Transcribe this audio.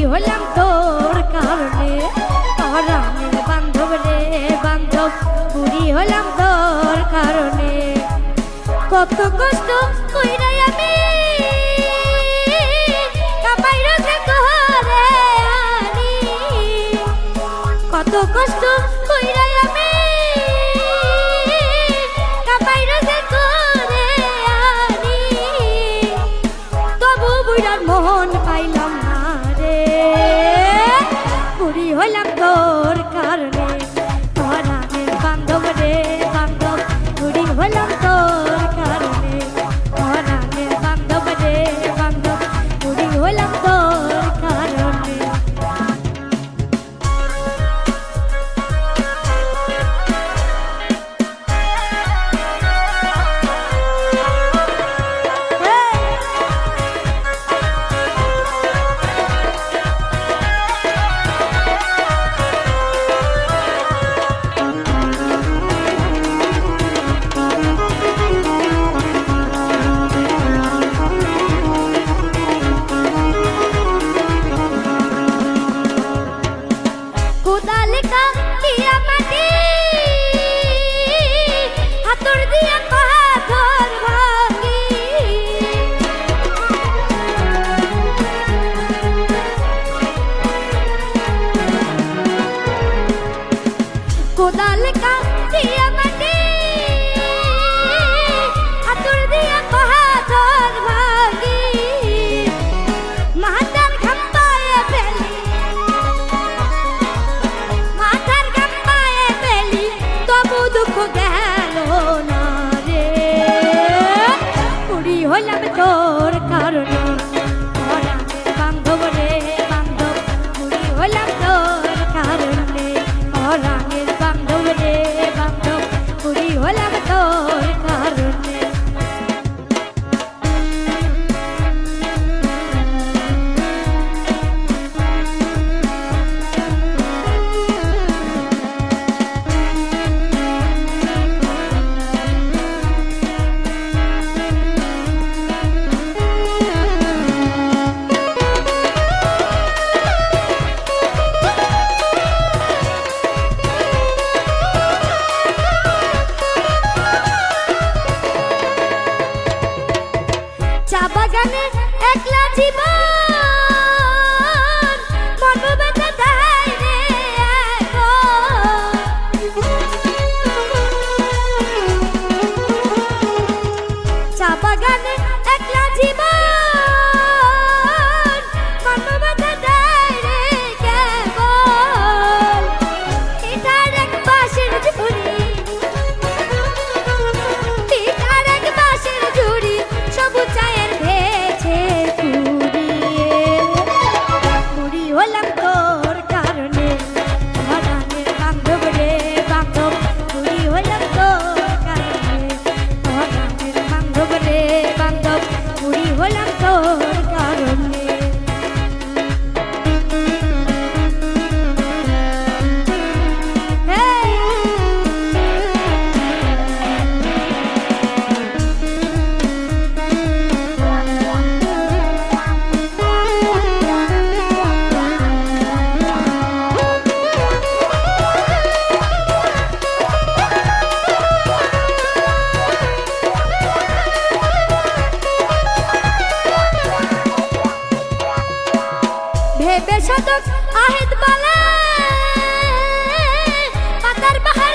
হলাম তোর কারণে পরাণের বান্ধব রে বান্ধব বুড়ি হলাম তোর কারণে কত কষ্ট কইরা আমি কাপাই রোজে ঘরে আনি কত কষ্ট কইরা আমি কাপাই রোজে ঘরে আনি তবু বুড়ার মন পাইলাম না রে বুড়ি হইলাম তোর কারণে পরাণের বান্ধব রে বান্ধব বুড়ি হইলাম তোর কারণে পরাণের বান্ধব রে বান্ধব বুড়ি হইলাম তোর কারণে কোদালিকা দিয়া মাটি হাতর দিয়া পাথর ভাঙি কোদালিকা দিয়া মাটি হাতর দিয়া পাথর ভাঙি মাথার খাম্বায় ফেলি দুঃখ গেল না রে বুড়ি হলাম তোর কারণে পরাণের বান্ধব রে বান্ধব বুড়ি হলাম তোর কারণে পরাণের বান্ধব রে বান্ধব বুড়ি হলাম তোর কারণে চা বাগানে একলা জীবন মন বেঁধে দেয় রে চা বাগানে একলা জীবন মন বেঁধে দেয় রে কেবল এটার এক বাঁশের ঝুড়ি এটার এক বাঁশের ঝুড়ি সবুজ চায়ের ভেছে কুড়িয়ে বুড়ি হলাম তোর কারণে পরাণের বান্ধব রে বান্ধব বুড়ি হলাম তোর কারণে পরাণের বান্ধব রে বান্ধব বুড়ি হলাম তোর কারণে ভেবে শতক আহেদ বলে পাতার বাহার